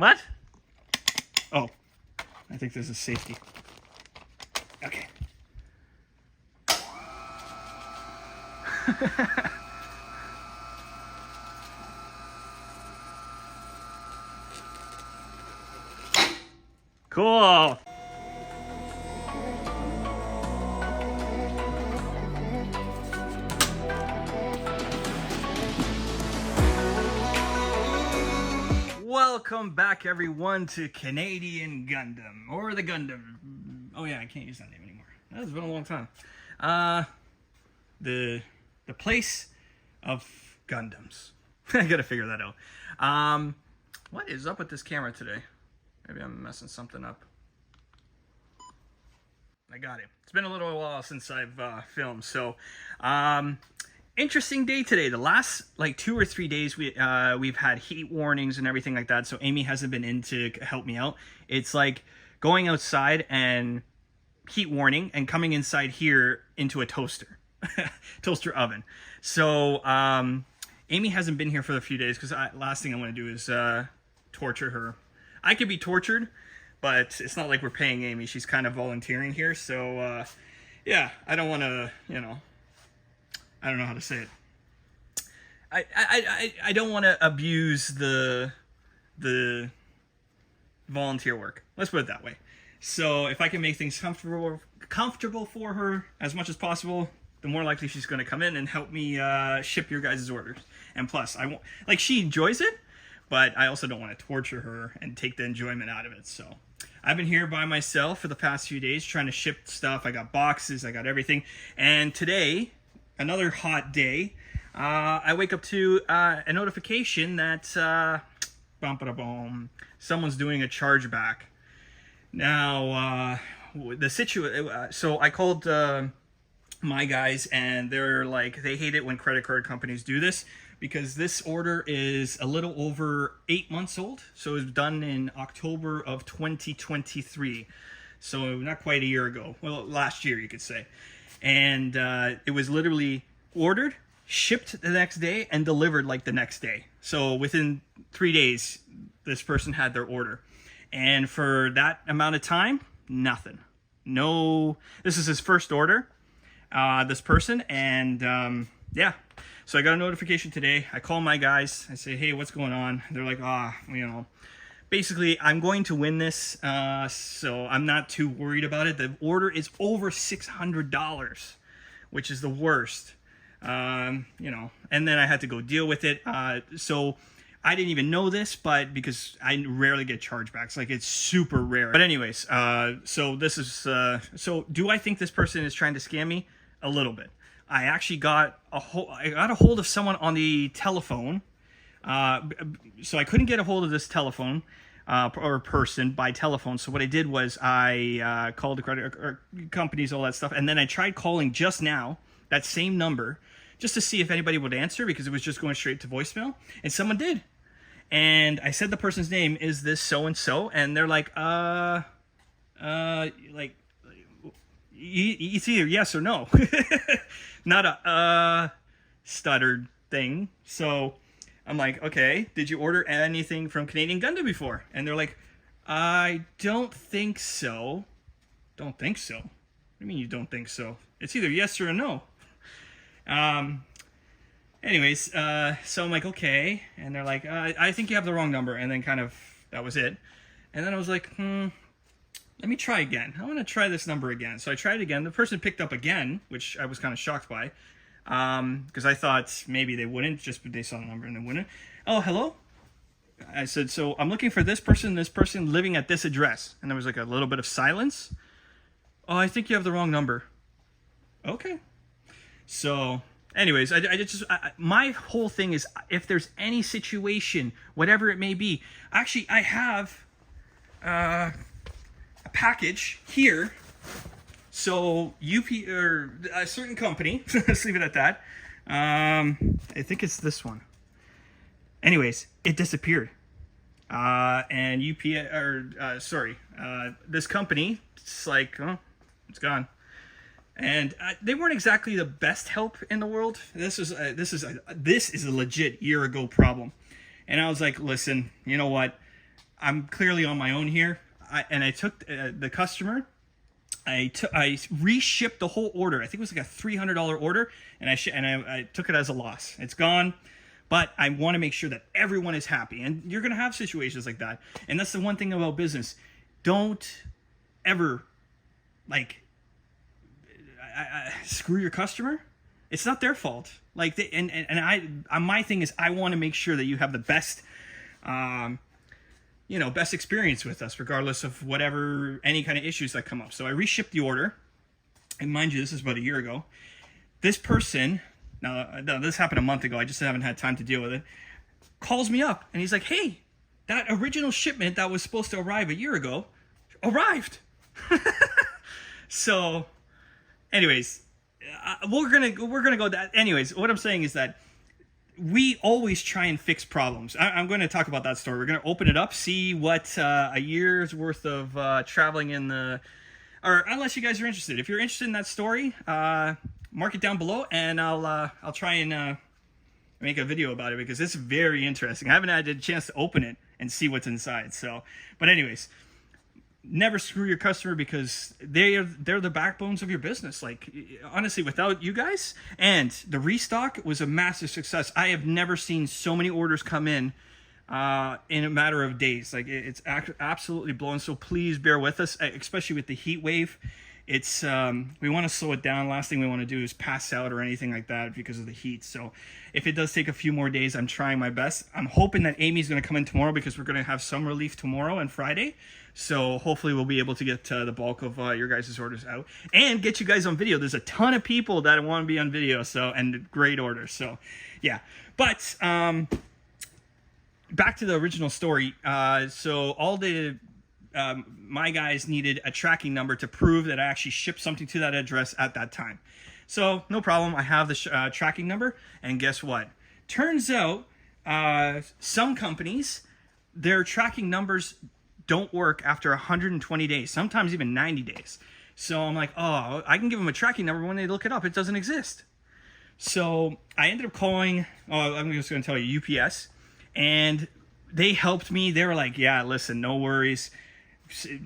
What? Oh, I think this is safety. Okay. Cool. Welcome back, everyone, to Canadian Gundam, or the Gundam. Oh yeah, I can't use that name anymore. That's been a long time. The place of Gundams. I gotta figure that out. What is up with this camera today? Maybe I'm messing something up. I got it. It's been a little while since I've filmed, so interesting day today. The last like 2 or 3 days we've had heat warnings and everything like that, so Amy hasn't been in to help me out. It's like going outside and heat warning and coming inside here into a toaster toaster oven. So Amy hasn't been here for a few days because last thing I want to do is torture her. I could be tortured, but it's not like we're paying Amy. She's kind of volunteering here, so yeah, I don't want to, you know, I don't know how to say it. I don't want to abuse the volunteer work. Let's put it that way. So if I can make things comfortable for her as much as possible, the more likely she's going to come in and help me ship your guys' orders. And plus, I won't, like, she enjoys it, but I also don't want to torture her and take the enjoyment out of it. So I've been here by myself for the past few days trying to ship stuff. I got boxes, I got everything. And today, another hot day, I wake up to a notification that someone's doing a chargeback. Now, so I called my guys, and they're like, they hate it when credit card companies do this, because this order is a little over 8 months old. So it was done in October of 2023. So not quite a year ago. Well, last year, you could say. And it was literally ordered, shipped the next day, and delivered like the next day. So within 3 days, this person had their order. And for that amount of time, nothing. No, this is his first order, this person. And yeah, so I got a notification today. I call my guys. I say, hey, what's going on? They're like, you know, basically, I'm going to win this, so I'm not too worried about it. The order is over $600, which is the worst, you know, and then I had to go deal with it. So I didn't even know this, but because I rarely get chargebacks, like it's super rare. But anyways, so this is, so do I think this person is trying to scam me? A little bit. I actually got a hold of someone on the telephone. So I couldn't get a hold of this telephone or person by telephone. So what I did was I called the credit companies, all that stuff, and then I tried calling just now that same number just to see if anybody would answer, because it was just going straight to voicemail, and someone did. And I said the person's name, is this so and so, and they're like, like, it's either yes or no. Not a stuttered thing. So I'm like, okay, did you order anything from Canadian Gundam before? And they're like, I don't think so. Don't think so? What do you mean you don't think so? It's either yes or a no. Anyways, so I'm like, okay. And they're like, I think you have the wrong number. And then kind of, that was it. And then I was like, let me try again. I want to try this number again. So I tried again. The person picked up again, which I was kind of shocked by, because I thought maybe they wouldn't, just they saw the number and they wouldn't. Oh, hello? I said, so I'm looking for this person living at this address. And there was like a little bit of silence. Oh, I think you have the wrong number. Okay. So anyways, my whole thing is, if there's any situation, whatever it may be, actually I have a package here. So or a certain company, let's leave it at that. I think it's this one. Anyways, it disappeared. And this company, it's like, oh, it's gone. And they weren't exactly the best help in the world. This is a legit year ago problem. And I was like, listen, you know what? I'm clearly on my own here. I took the customer. I reshipped the whole order. I think it was like a $300 order, and I took it as a loss. It's gone, but I want to make sure that everyone is happy. And you're gonna have situations like that, and that's the one thing about business. Don't ever like screw your customer. It's not their fault. Like my thing is I want to make sure that you have the best. Best experience with us, regardless of any kind of issues that come up. So I reshipped the order, and mind you, this is about a year ago. This person, now this happened a month ago, I just haven't had time to deal with it, calls me up, and he's like, hey, that original shipment that was supposed to arrive a year ago, arrived. So, anyways, we're gonna go that. Anyways, what I'm saying is that we always try and fix problems. I'm going to talk about that story. We're going to open it up, see what a year's worth of traveling in the... Or unless you guys are interested. If you're interested in that story, mark it down below, and I'll try and make a video about it, because it's very interesting. I haven't had a chance to open it and see what's inside. So, but anyways, never screw your customer, because they're the backbones of your business. Like, honestly, without you guys, and the restock was a massive success. I have never seen so many orders come in a matter of days. Like, it's absolutely blowing. So please bear with us, especially with the heat wave. It's we want to slow it down. Last thing we want to do is pass out or anything like that because of the heat. So if it does take a few more days, I'm trying my best. I'm hoping that Amy's going to come in tomorrow, because we're going to have some relief tomorrow and Friday. So hopefully we'll be able to get the bulk of your guys' orders out and get you guys on video. There's a ton of people that want to be on video, and great orders. So yeah, but back to the original story. So all the my guys needed a tracking number to prove that I actually shipped something to that address at that time. So no problem. I have the tracking number, and guess what? Turns out some companies, their tracking numbers don't work after 120 days, sometimes even 90 days. So I'm like, oh, I can give them a tracking number. When they look it up, it doesn't exist. So I ended up calling, I'm just going to tell you, UPS, and they helped me. They were like, yeah, listen, no worries.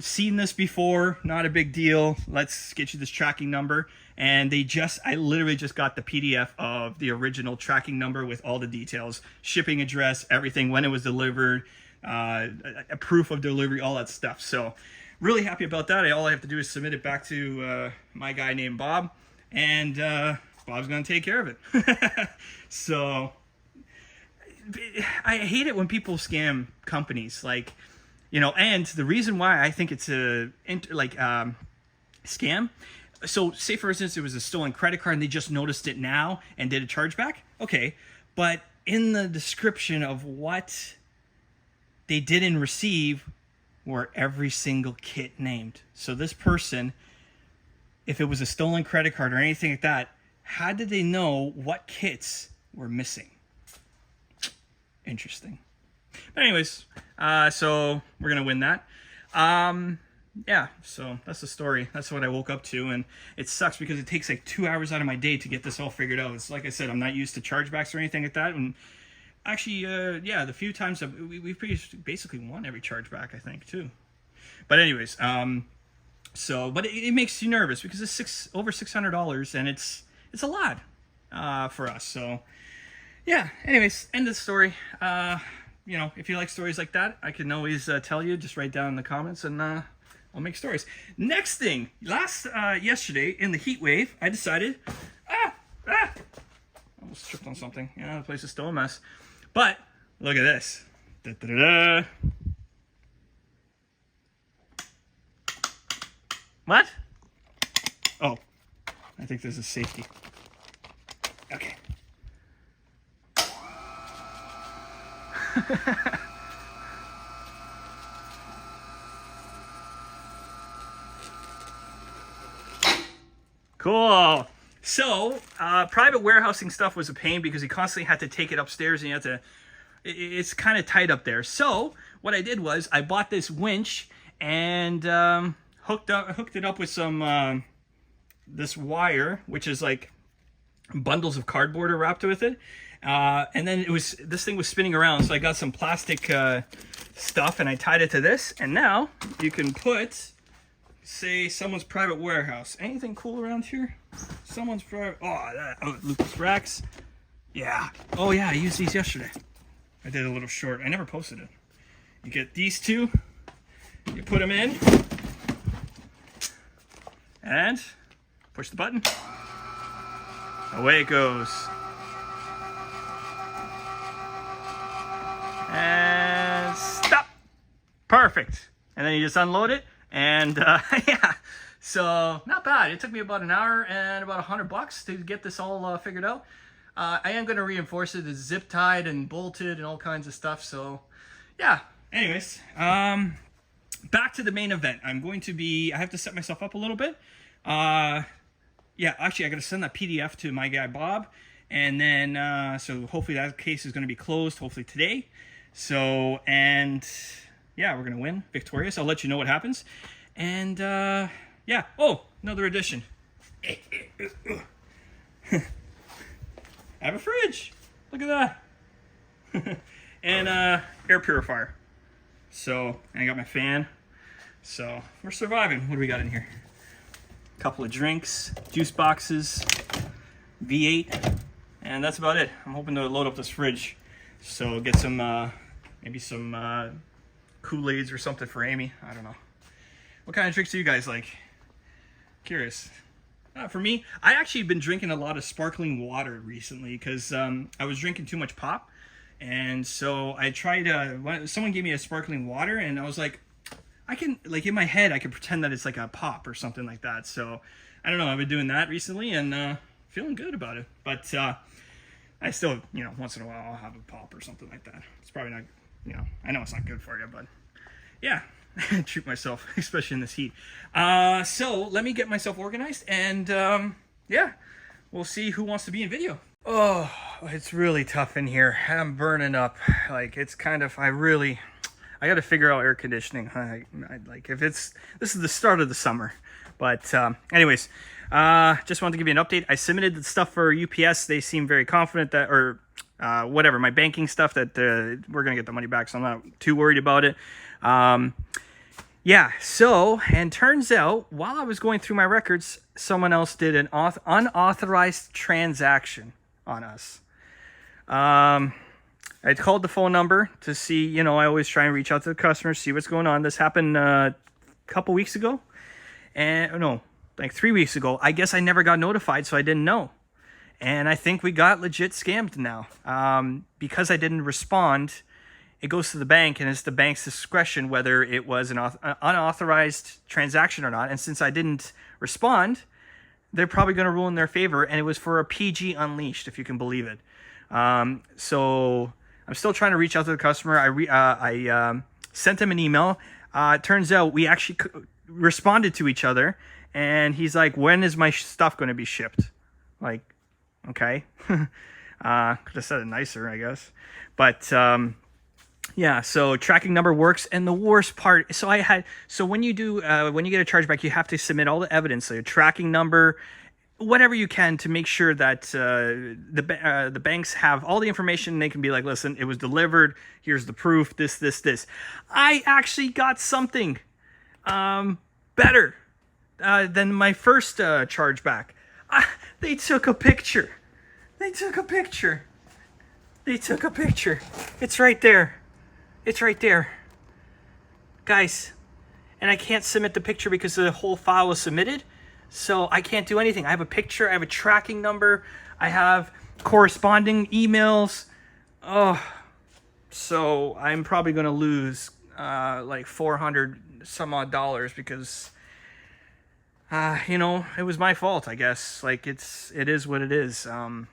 Seen this before, not a big deal. Let's get you this tracking number. And I literally just got the PDF of the original tracking number with all the details, shipping address, everything, when it was delivered, a proof of delivery, all that stuff. So really happy about that. All I have to do is submit it back to my guy named Bob, and Bob's going to take care of it. So I hate it when people scam companies, like, and the reason why I think it's a scam. So say for instance, it was a stolen credit card and they just noticed it now and did a chargeback. Okay. But in the description of what they didn't receive were every single kit named. So this person, if it was a stolen credit card or anything like that, how did they know what kits were missing? Interesting. But anyways, so we're going to win that. Yeah, so that's the story. That's what I woke up to, and it sucks because it takes like 2 hours out of my day to get this all figured out. It's like I said, I'm not used to chargebacks or anything like that, and actually, yeah, the few times we've basically won every chargeback, I think, too. But anyways, but it makes you nervous because it's over $600, and it's a lot for us. So yeah. Anyways, end of the story. If you like stories like that, I can always tell you. Just write down in the comments, and I'll make stories. Next thing, yesterday in the heat wave, I decided, almost tripped on something. Yeah, the place is still a mess. But look at this. Da-da-da-da. What? Oh, I think this is safety. Okay. Cool. So, private warehousing stuff was a pain because he constantly had to take it upstairs, and you had to, it's kind of tight up there. So what I did was I bought this winch and hooked it up with some this wire, which is like bundles of cardboard are wrapped with it, And then this thing was spinning around, so I got some plastic stuff and I tied it to this, and now you can put, say, someone's private warehouse. Anything cool around here? Someone's private, Lucas racks. Yeah. Oh yeah, I used these yesterday. I did a little short. I never posted it. You get these two, you put them in, and push the button. Away it goes. And stop. Perfect. And then you just unload it, and yeah. So not bad. It took me about an hour and about $100 to get this all figured out. I am going to reinforce it. It's zip tied and bolted and all kinds of stuff. So yeah. Anyways, back to the main event. I have to set myself up a little bit. Yeah, actually, I got to send that PDF to my guy Bob, and then so hopefully that case is going to be closed hopefully today. So, and yeah, we're going to win victorious. I'll let you know what happens. And yeah. Oh, another addition. I have a fridge. Look at that. And air purifier. So, and I got my fan. So we're surviving. What do we got in here? A couple of drinks, juice boxes, V8, and that's about it. I'm hoping to load up this fridge. So get some, maybe some Kool-Aids or something for Amy. I don't know. What kind of drinks do you guys like? Curious. For me, I actually been drinking a lot of sparkling water recently because I was drinking too much pop. And so I tried, someone gave me a sparkling water and I was like, I can, like in my head, I can pretend that it's like a pop or something like that. So I don't know, I've been doing that recently and feeling good about it. But I still, once in a while I'll have a pop or something like that. It's probably not, I know it's not good for you, but yeah, treat myself, especially in this heat. So let me get myself organized and yeah, we'll see who wants to be in video. Oh, it's really tough in here. I'm burning up. Like, it's kind of, I got to figure out air conditioning. Like, this is the start of the summer. But anyways, just wanted to give you an update. I submitted the stuff for UPS. They seem very confident that, or whatever, my banking stuff, that we're going to get the money back. So I'm not too worried about it. Yeah, so, and turns out, while I was going through my records, someone else did an unauthorized transaction on us. I called the phone number to see, I always try and reach out to the customers, see what's going on. This happened a couple weeks ago. And no, like 3 weeks ago. I guess I never got notified, so I didn't know. And I think we got legit scammed now. Because I didn't respond, it goes to the bank, and it's the bank's discretion whether it was an unauthorized transaction or not. And since I didn't respond, they're probably going to rule in their favor, and it was for a PG Unleashed, if you can believe it. So I'm still trying to reach out to the customer. I sent him an email. It turns out we actually responded to each other, and he's like, when is my stuff going to be shipped? Like, okay. Could have said it nicer, I guess. But yeah, so tracking number works, and the worst part, so when you do when you get a chargeback, you have to submit all the evidence, so your tracking number, whatever you can, to make sure that the banks have all the information. They can be like, listen, it was delivered, here's the proof, this. I actually got something better than my first chargeback. They took a picture. It's right there. It's right there, guys, and I can't submit the picture because the whole file was submitted, so I can't do anything. I have a picture, I have a tracking number, I have corresponding emails. Oh, so I'm probably going to lose like $400 some odd because it was my fault, I guess. Like, it is what it is. I'm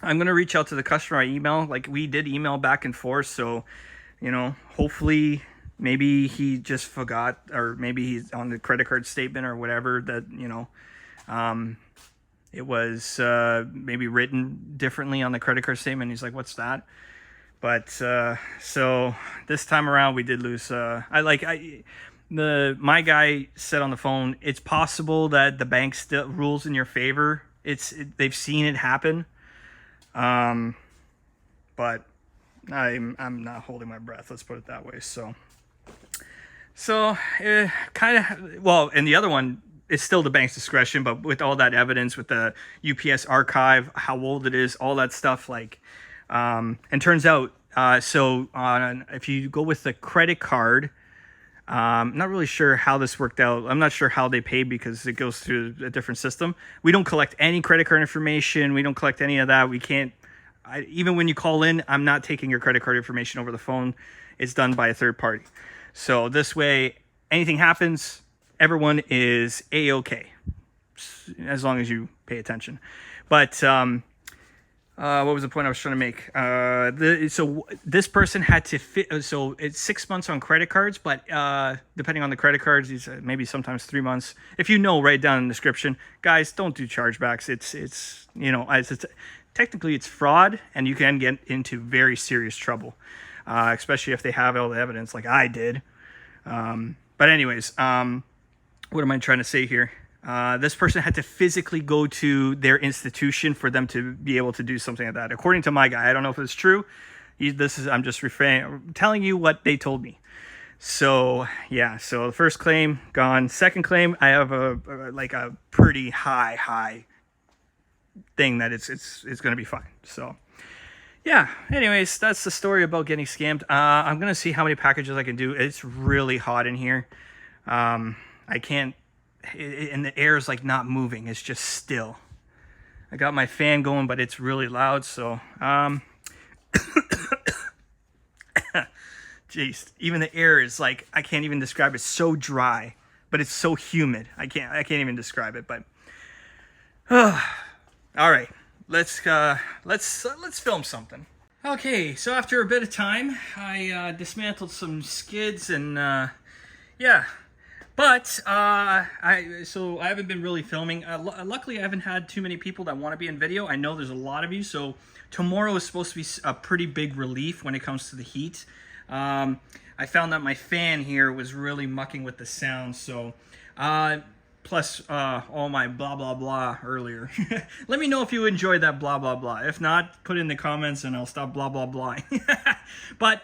going to reach out to the customer by email. Like, we did email back and forth, so hopefully maybe he just forgot, or maybe he's on the credit card statement or whatever that, it was maybe written differently on the credit card statement. He's like, what's that? But so this time around we did lose. My guy said on the phone, it's possible that the bank still rules in your favor. They've seen it happen. but I'm not holding my breath. Let's put it that way. So kind of, well, and the other one is still the bank's discretion, but with all that evidence, with the UPS archive, how old it is, all that stuff, like, and turns out, if you go with the credit card, I'm not really sure how this worked out. I'm not sure how they paid because it goes through a different system. We don't collect any credit card information. We don't collect any of that. We can't, even when you call in, I'm not taking your credit card information over the phone. It's done by a third party. So this way, anything happens, everyone is A-okay, as long as you pay attention. But what was the point I was trying to make? So this person had to fit. So it's 6 months on credit cards, but depending on the credit cards, these maybe sometimes 3 months. If you know, write down in the description, guys. Don't do chargebacks. It's technically it's fraud, and you can get into very serious trouble, especially if they have all the evidence, like I did. But anyways, what am I trying to say here? This person had to physically go to their institution for them to be able to do something like that. According to my guy, I don't know if it's true. I'm just telling you what they told me. So yeah, so the first claim gone. Second claim, I have a pretty high thing that it's going to be fine. So yeah, anyways, that's the story about getting scammed. I'm going to see how many packages I can do. It's really hot in here. I can't, and the air is like not moving. It's just still. I got my fan going, but it's really loud. So, jeez, even the air is like, I can't even describe it. It's so dry, but it's so humid. I can't even describe it, but, all right, let's film something. Okay, so after a bit of time, I dismantled some skids and yeah, but I haven't been really filming. Luckily, I haven't had too many people that want to be in video. I know there's a lot of you, so tomorrow is supposed to be a pretty big relief when it comes to the heat. I found that my fan here was really mucking with the sound, so plus all my blah blah blah earlier. Let me know if you enjoyed that blah blah blah. If not, put it in the comments and I'll stop blah blah blah. But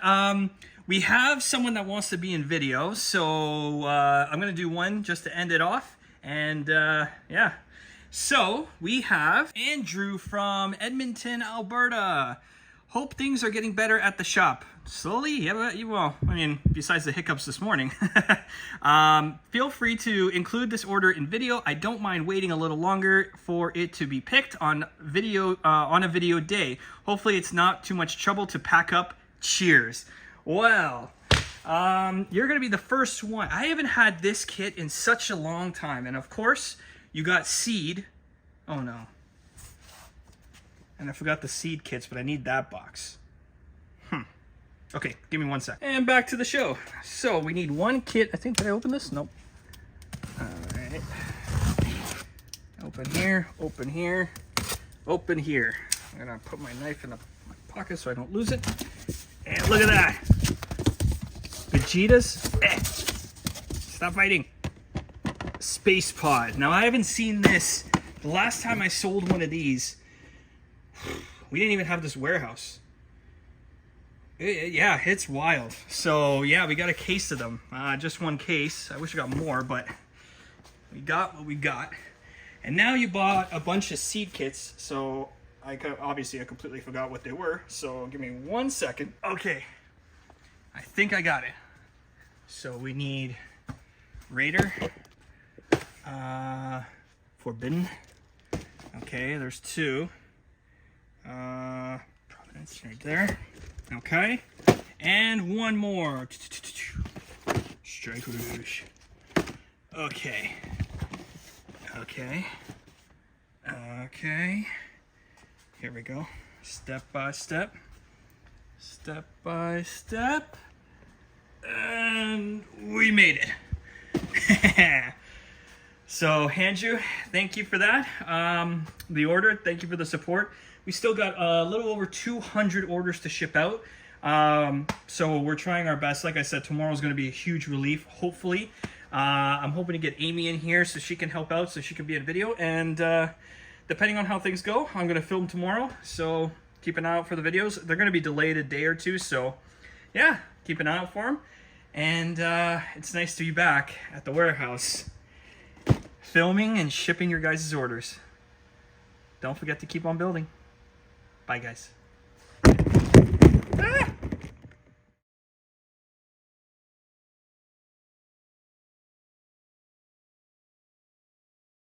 we have someone that wants to be in video, so I'm gonna do one just to end it off. And yeah, so we have Andrew from Edmonton, Alberta. Hope things are getting better at the shop. Slowly, yeah, well, I mean, besides the hiccups this morning. Feel free to include this order in video. I don't mind waiting a little longer for it to be picked on video on a video day. Hopefully it's not too much trouble to pack up. Cheers. Well, you're going to be the first one. I haven't had this kit in such a long time. And of course, you got seed. Oh no. And I forgot the seed kits, but I need that box. Okay, give me 1 sec. And back to the show. So we need one kit. I think, did I open this? Nope. All right. Open here, open here, open here. I'm gonna put my knife in my pocket so I don't lose it. And look at that. Vegeta's. Stop fighting. Space Pod. Now I haven't seen this. The last time I sold one of these, we didn't even have this warehouse. Yeah, it's wild. So yeah, we got a case of them. Just one case. I wish I got more, but we got what we got. And now you bought a bunch of seed kits. So obviously I completely forgot what they were. So give me 1 second. Okay, I think I got it. So we need Raider, Forbidden. Okay, there's 2. Providence right there. Okay, and one more. Strike Rouge. Okay. Okay. Okay. Here we go. Step by step. Step by step. And we made it. So, Andrew, thank you for that. The order, thank you for the support. We still got a little over 200 orders to ship out. So we're trying our best. Like I said, tomorrow's going to be a huge relief, hopefully. I'm hoping to get Amy in here so she can help out, so she can be in video. And depending on how things go, I'm going to film tomorrow. So keep an eye out for the videos. They're going to be delayed a day or two, so yeah, keep an eye out for them. And it's nice to be back at the warehouse, filming and shipping your guys' orders. Don't forget to keep on building. Bye, guys.